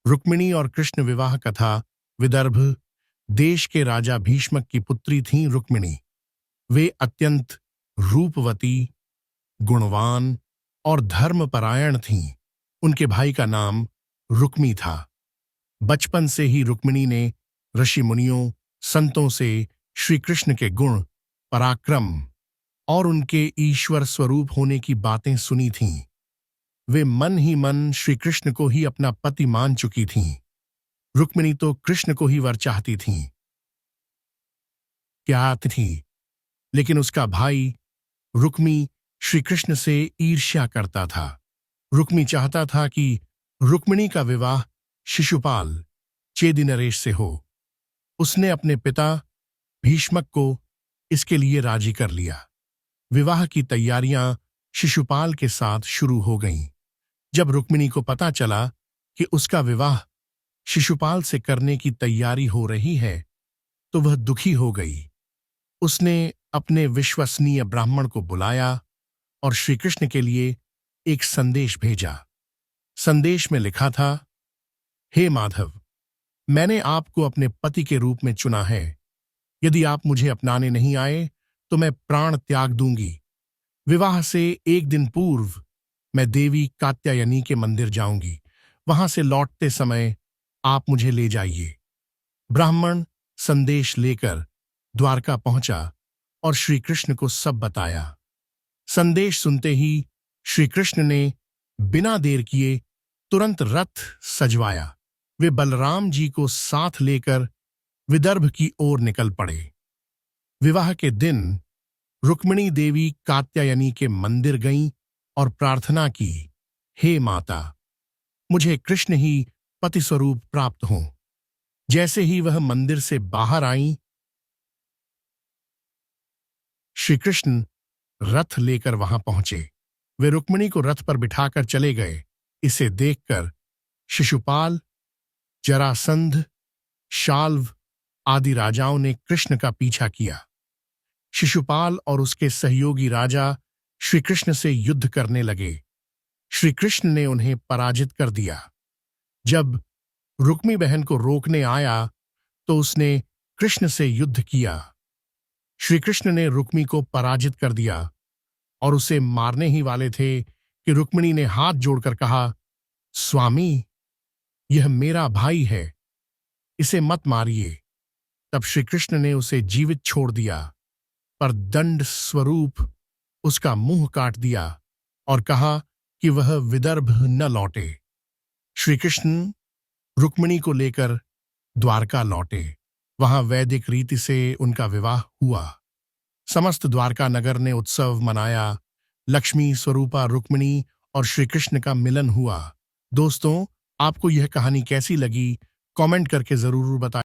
रुक्मिणी और कृष्ण विवाह कथा। विदर्भ देश के राजा भीष्मक की पुत्री थीं रुक्मिणी। वे अत्यंत रूपवती, गुणवान और धर्मपरायण थीं। उनके भाई का नाम रुक्मी था। बचपन से ही रुक्मिणी ने ऋषि मुनियों, संतों से श्री कृष्ण के गुण, पराक्रम और उनके ईश्वर स्वरूप होने की बातें सुनी थीं। वे मन ही मन श्री कृष्ण को ही अपना पति मान चुकी थीं। रुक्मिणी तो कृष्ण को ही वर चाहती थीं, क्या थी, लेकिन उसका भाई रुक्मी श्री कृष्ण से ईर्ष्या करता था। रुक्मी चाहता था कि रुक्मिणी का विवाह शिशुपाल, चेदि नरेश से हो। उसने अपने पिता भीष्मक को इसके लिए राजी कर लिया। विवाह की तैयारियां शिशुपाल के साथ शुरू हो गईं। जब रुक्मिणी को पता चला कि उसका विवाह शिशुपाल से करने की तैयारी हो रही है, तो वह दुखी हो गई। उसने अपने विश्वसनीय ब्राह्मण को बुलाया और श्री कृष्ण के लिए एक संदेश भेजा। संदेश में लिखा था, हे माधव, मैंने आपको अपने पति के रूप में चुना है। यदि आप मुझे अपनाने नहीं आए तो मैं प्राण त्याग दूंगी। विवाह से एक दिन पूर्व मैं देवी कात्यायनी के मंदिर जाऊंगी। वहां से लौटते समय आप मुझे ले जाइए। ब्राह्मण संदेश लेकर द्वारका पहुंचा और श्री कृष्ण को सब बताया। संदेश सुनते ही श्री कृष्ण ने बिना देर किए तुरंत रथ सजवाया। वे बलराम जी को साथ लेकर विदर्भ की ओर निकल पड़े। विवाह के दिन रुक्मिणी देवी कात्यायनी के मंदिर गईं और प्रार्थना की, हे माता, मुझे कृष्ण ही पति स्वरूप प्राप्त हों। जैसे ही वह मंदिर से बाहर आईं, श्री कृष्ण रथ लेकर वहां पहुंचे। वे रुक्मिणी को रथ पर बिठाकर चले गए। इसे देखकर शिशुपाल, जरासंध, शाल्व आदि राजाओं ने कृष्ण का पीछा किया। शिशुपाल और उसके सहयोगी राजा श्री कृष्ण से युद्ध करने लगे। श्री कृष्ण ने उन्हें पराजित कर दिया। जब रुक्मी बहन को रोकने आया तो उसने कृष्ण से युद्ध किया। श्री कृष्ण ने रुक्मी को पराजित कर दिया और उसे मारने ही वाले थे कि रुक्मिणी ने हाथ जोड़कर कहा, स्वामी, यह मेरा भाई है, इसे मत मारिए। तब श्री कृष्ण ने उसे जीवित छोड़ दिया, पर दंड स्वरूप उसका मुंह काट दिया और कहा कि वह विदर्भ न लौटे। श्री कृष्ण रुक्मिणी को लेकर द्वारका लौटे। वहां वैदिक रीति से उनका विवाह हुआ। समस्त द्वारका नगर ने उत्सव मनाया। लक्ष्मी स्वरूपा रुक्मिणी और श्री कृष्ण का मिलन हुआ। दोस्तों, आपको यह कहानी कैसी लगी, कमेंट करके जरूर बताएं।